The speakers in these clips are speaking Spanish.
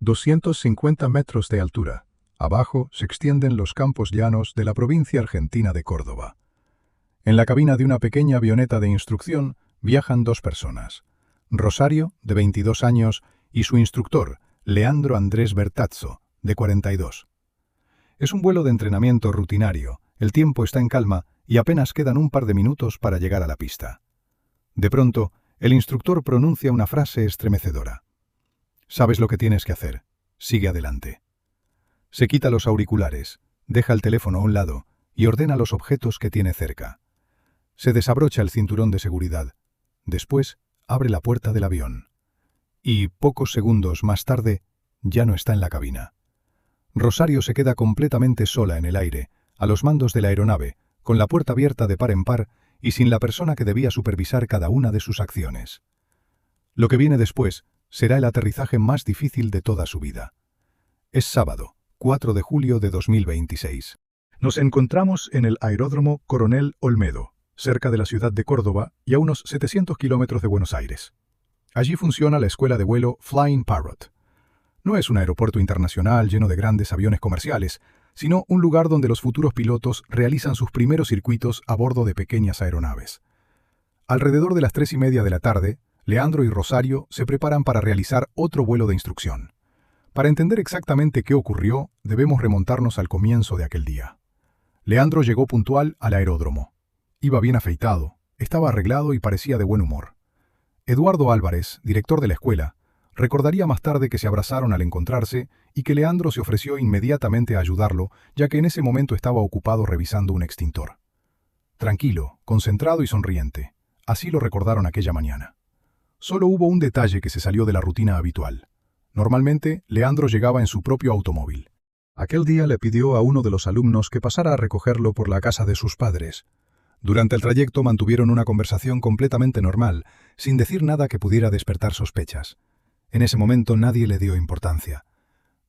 250 metros de altura. Abajo se extienden los campos llanos de la provincia argentina de Córdoba. En la cabina de una pequeña avioneta de instrucción viajan dos personas. Rosario, de 22 años, y su instructor, Leandro Andrés Bertazzo, de 42. Es un vuelo de entrenamiento rutinario, el tiempo está en calma y apenas quedan un par de minutos para llegar a la pista. De pronto, el instructor pronuncia una frase estremecedora. «Sabes lo que tienes que hacer. Sigue adelante». Se quita los auriculares, deja el teléfono a un lado y ordena los objetos que tiene cerca. Se desabrocha el cinturón de seguridad. Después, abre la puerta del avión. Y, pocos segundos más tarde, ya no está en la cabina. Rosario se queda completamente sola en el aire, a los mandos de la aeronave, con la puerta abierta de par en par y sin la persona que debía supervisar cada una de sus acciones. Lo que viene después será el aterrizaje más difícil de toda su vida. Es sábado, 4 de julio de 2026. Nos encontramos en el aeródromo Coronel Olmedo, cerca de la ciudad de Córdoba y a unos 700 kilómetros de Buenos Aires. Allí funciona la escuela de vuelo Flying Parrot. No es un aeropuerto internacional lleno de grandes aviones comerciales, sino un lugar donde los futuros pilotos realizan sus primeros circuitos a bordo de pequeñas aeronaves. Alrededor de las 3:30 de la tarde, Leandro y Rosario se preparan para realizar otro vuelo de instrucción. Para entender exactamente qué ocurrió, debemos remontarnos al comienzo de aquel día. Leandro llegó puntual al aeródromo. Iba bien afeitado, estaba arreglado y parecía de buen humor. Eduardo Álvarez, director de la escuela, recordaría más tarde que se abrazaron al encontrarse y que Leandro se ofreció inmediatamente a ayudarlo, ya que en ese momento estaba ocupado revisando un extintor. Tranquilo, concentrado y sonriente. Así lo recordaron aquella mañana. Solo hubo un detalle que se salió de la rutina habitual. Normalmente, Leandro llegaba en su propio automóvil. Aquel día le pidió a uno de los alumnos que pasara a recogerlo por la casa de sus padres. Durante el trayecto mantuvieron una conversación completamente normal, sin decir nada que pudiera despertar sospechas. En ese momento nadie le dio importancia.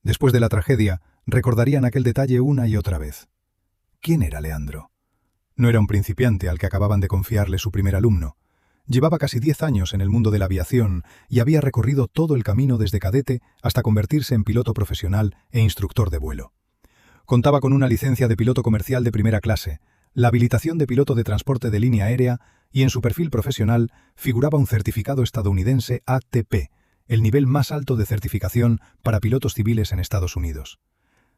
Después de la tragedia, recordarían aquel detalle una y otra vez. ¿Quién era Leandro? No era un principiante al que acababan de confiarle su primer alumno. Llevaba casi 10 años en el mundo de la aviación y había recorrido todo el camino desde cadete hasta convertirse en piloto profesional e instructor de vuelo. Contaba con una licencia de piloto comercial de primera clase, la habilitación de piloto de transporte de línea aérea y en su perfil profesional figuraba un certificado estadounidense ATP, el nivel más alto de certificación para pilotos civiles en Estados Unidos.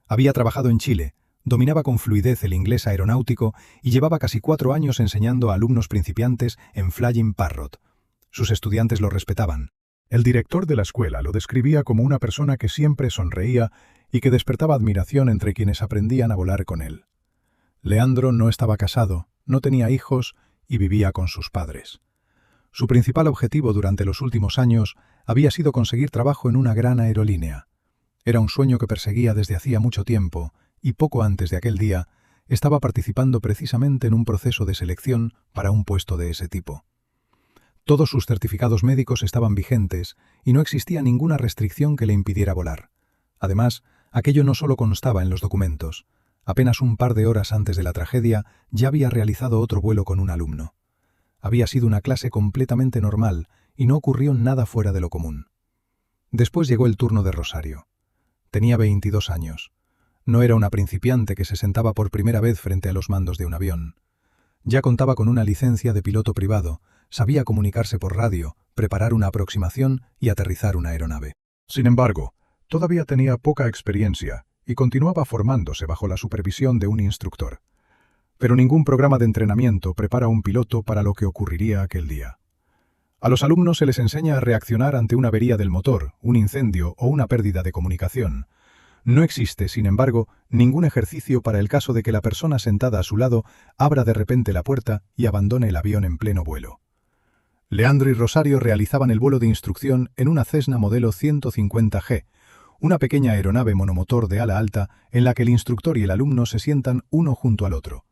Había trabajado en Chile, dominaba con fluidez el inglés aeronáutico y llevaba casi 4 años enseñando a alumnos principiantes en Flying Parrot. Sus estudiantes lo respetaban. El director de la escuela lo describía como una persona que siempre sonreía y que despertaba admiración entre quienes aprendían a volar con él. Leandro no estaba casado, no tenía hijos y vivía con sus padres. Su principal objetivo durante los últimos años había sido conseguir trabajo en una gran aerolínea. Era un sueño que perseguía desde hacía mucho tiempo y poco antes de aquel día estaba participando precisamente en un proceso de selección para un puesto de ese tipo. Todos sus certificados médicos estaban vigentes y no existía ninguna restricción que le impidiera volar. Además, aquello no solo constaba en los documentos. Apenas un par de horas antes de la tragedia ya había realizado otro vuelo con un alumno. Había sido una clase completamente normal y no ocurrió nada fuera de lo común. Después llegó el turno de Rosario. Tenía 22 años. No era una principiante que se sentaba por primera vez frente a los mandos de un avión. Ya contaba con una licencia de piloto privado, sabía comunicarse por radio, preparar una aproximación y aterrizar una aeronave. Sin embargo, todavía tenía poca experiencia y continuaba formándose bajo la supervisión de un instructor. Pero ningún programa de entrenamiento prepara a un piloto para lo que ocurriría aquel día. A los alumnos se les enseña a reaccionar ante una avería del motor, un incendio o una pérdida de comunicación. No existe, sin embargo, ningún ejercicio para el caso de que la persona sentada a su lado abra de repente la puerta y abandone el avión en pleno vuelo. Leandro y Rosario realizaban el vuelo de instrucción en una Cessna modelo 150G, una pequeña aeronave monomotor de ala alta en la que el instructor y el alumno se sientan uno junto al otro.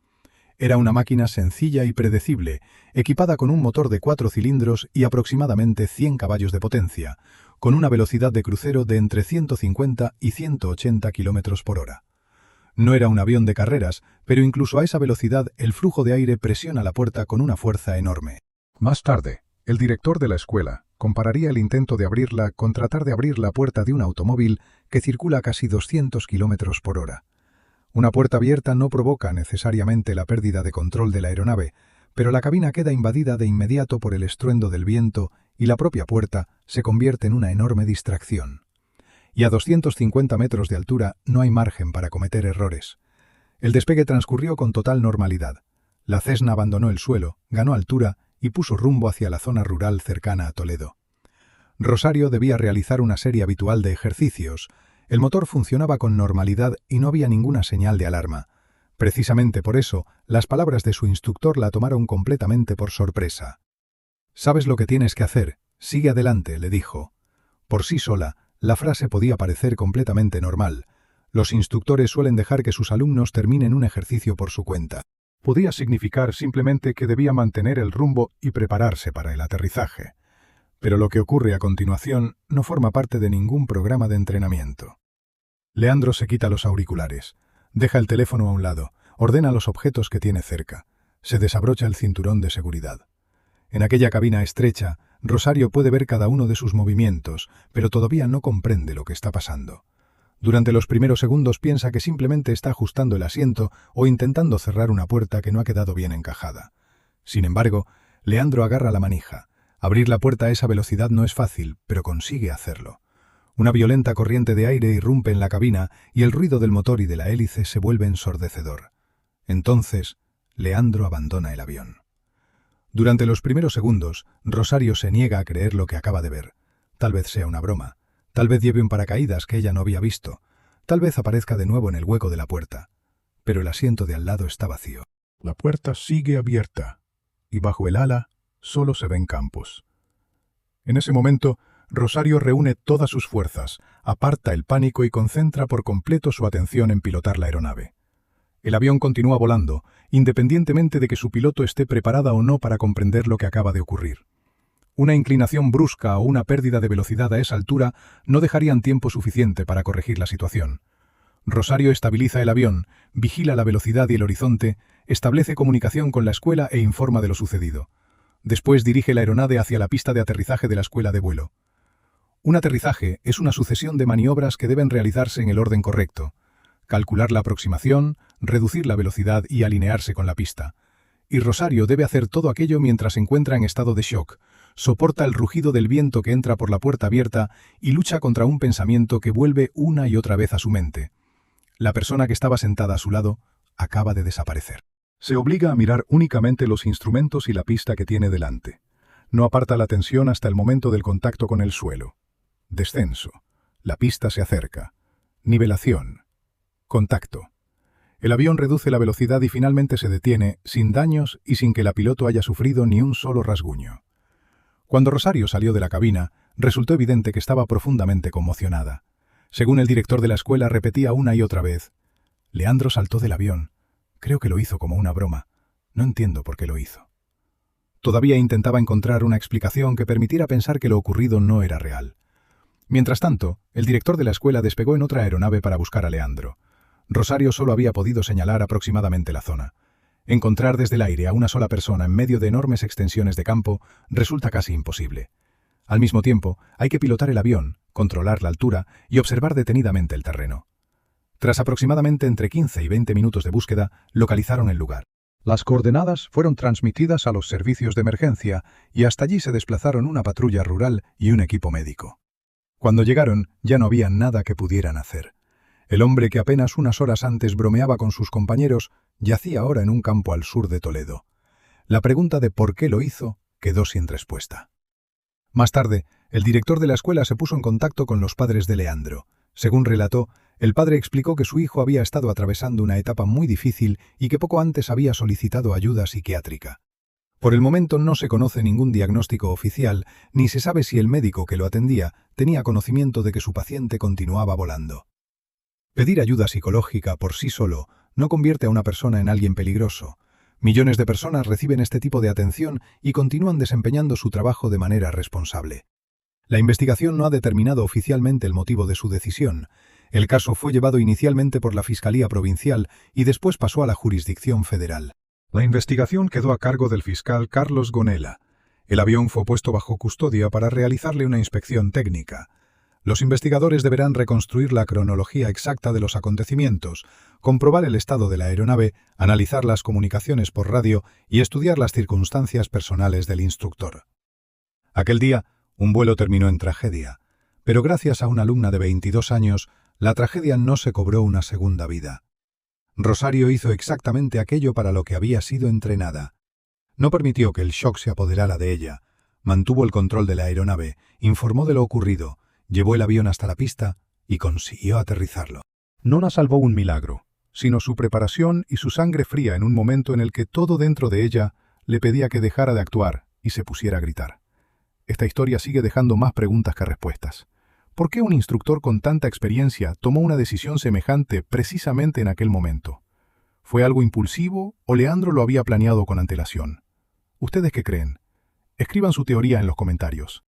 Era una máquina sencilla y predecible, equipada con un motor de 4 cilindros y aproximadamente 100 caballos de potencia, con una velocidad de crucero de entre 150 y 180 km por hora. No era un avión de carreras, pero incluso a esa velocidad el flujo de aire presiona la puerta con una fuerza enorme. Más tarde, el director de la escuela compararía el intento de abrirla con tratar de abrir la puerta de un automóvil que circula a casi 200 kilómetros por hora. Una puerta abierta no provoca necesariamente la pérdida de control de la aeronave, pero la cabina queda invadida de inmediato por el estruendo del viento y la propia puerta se convierte en una enorme distracción. Y a 250 metros de altura no hay margen para cometer errores. El despegue transcurrió con total normalidad. La Cessna abandonó el suelo, ganó altura y puso rumbo hacia la zona rural cercana a Toledo. Rosario debía realizar una serie habitual de ejercicios. El motor funcionaba con normalidad y no había ninguna señal de alarma. Precisamente por eso, las palabras de su instructor la tomaron completamente por sorpresa. «Sabes lo que tienes que hacer, sigue adelante», le dijo. Por sí sola, la frase podía parecer completamente normal. Los instructores suelen dejar que sus alumnos terminen un ejercicio por su cuenta. Podía significar simplemente que debía mantener el rumbo y prepararse para el aterrizaje. Pero lo que ocurre a continuación no forma parte de ningún programa de entrenamiento. Leandro se quita los auriculares, deja el teléfono a un lado, ordena los objetos que tiene cerca, se desabrocha el cinturón de seguridad. En aquella cabina estrecha, Rosario puede ver cada uno de sus movimientos, pero todavía no comprende lo que está pasando. Durante los primeros segundos piensa que simplemente está ajustando el asiento o intentando cerrar una puerta que no ha quedado bien encajada. Sin embargo, Leandro agarra la manija. Abrir la puerta a esa velocidad no es fácil, pero consigue hacerlo. Una violenta corriente de aire irrumpe en la cabina y el ruido del motor y de la hélice se vuelve ensordecedor. Entonces, Leandro abandona el avión. Durante los primeros segundos, Rosario se niega a creer lo que acaba de ver. Tal vez sea una broma. Tal vez lleve un paracaídas que ella no había visto. Tal vez aparezca de nuevo en el hueco de la puerta. Pero el asiento de al lado está vacío. La puerta sigue abierta, y bajo el ala solo se ven campos. En ese momento, Rosario reúne todas sus fuerzas, aparta el pánico y concentra por completo su atención en pilotar la aeronave. El avión continúa volando, independientemente de que su piloto esté preparada o no para comprender lo que acaba de ocurrir. Una inclinación brusca o una pérdida de velocidad a esa altura no dejarían tiempo suficiente para corregir la situación. Rosario estabiliza el avión, vigila la velocidad y el horizonte, establece comunicación con la escuela e informa de lo sucedido. Después dirige la aeronave hacia la pista de aterrizaje de la escuela de vuelo. Un aterrizaje es una sucesión de maniobras que deben realizarse en el orden correcto. Calcular la aproximación, reducir la velocidad y alinearse con la pista. Y Rosario debe hacer todo aquello mientras se encuentra en estado de shock, soporta el rugido del viento que entra por la puerta abierta y lucha contra un pensamiento que vuelve una y otra vez a su mente. La persona que estaba sentada a su lado acaba de desaparecer. Se obliga a mirar únicamente los instrumentos y la pista que tiene delante. No aparta la atención hasta el momento del contacto con el suelo. Descenso. La pista se acerca. Nivelación. Contacto. El avión reduce la velocidad y finalmente se detiene, sin daños y sin que la piloto haya sufrido ni un solo rasguño. Cuando Rosario salió de la cabina, resultó evidente que estaba profundamente conmocionada. Según el director de la escuela, repetía una y otra vez: «Leandro saltó del avión. Creo que lo hizo como una broma. No entiendo por qué lo hizo». Todavía intentaba encontrar una explicación que permitiera pensar que lo ocurrido no era real. Mientras tanto, el director de la escuela despegó en otra aeronave para buscar a Leandro. Rosario solo había podido señalar aproximadamente la zona. Encontrar desde el aire a una sola persona en medio de enormes extensiones de campo resulta casi imposible. Al mismo tiempo, hay que pilotar el avión, controlar la altura y observar detenidamente el terreno. Tras aproximadamente entre 15 y 20 minutos de búsqueda, localizaron el lugar. Las coordenadas fueron transmitidas a los servicios de emergencia y hasta allí se desplazaron una patrulla rural y un equipo médico. Cuando llegaron, ya no había nada que pudieran hacer. El hombre que apenas unas horas antes bromeaba con sus compañeros yacía ahora en un campo al sur de Toledo. La pregunta de por qué lo hizo quedó sin respuesta. Más tarde, el director de la escuela se puso en contacto con los padres de Leandro. Según relató, el padre explicó que su hijo había estado atravesando una etapa muy difícil y que poco antes había solicitado ayuda psiquiátrica. Por el momento no se conoce ningún diagnóstico oficial, ni se sabe si el médico que lo atendía tenía conocimiento de que su paciente continuaba volando. Pedir ayuda psicológica por sí solo no convierte a una persona en alguien peligroso. Millones de personas reciben este tipo de atención y continúan desempeñando su trabajo de manera responsable. La investigación no ha determinado oficialmente el motivo de su decisión. El caso fue llevado inicialmente por la Fiscalía Provincial y después pasó a la jurisdicción federal. La investigación quedó a cargo del fiscal Carlos Gonella. El avión fue puesto bajo custodia para realizarle una inspección técnica. Los investigadores deberán reconstruir la cronología exacta de los acontecimientos, comprobar el estado de la aeronave, analizar las comunicaciones por radio y estudiar las circunstancias personales del instructor. Aquel día, un vuelo terminó en tragedia, pero gracias a una alumna de 22 años, la tragedia no se cobró una segunda vida. Rosario hizo exactamente aquello para lo que había sido entrenada. No permitió que el shock se apoderara de ella. Mantuvo el control de la aeronave, informó de lo ocurrido, llevó el avión hasta la pista y consiguió aterrizarlo. No la salvó un milagro, sino su preparación y su sangre fría en un momento en el que todo dentro de ella le pedía que dejara de actuar y se pusiera a gritar. Esta historia sigue dejando más preguntas que respuestas. ¿Por qué un instructor con tanta experiencia tomó una decisión semejante precisamente en aquel momento? ¿Fue algo impulsivo o Leandro lo había planeado con antelación? ¿Ustedes qué creen? Escriban su teoría en los comentarios.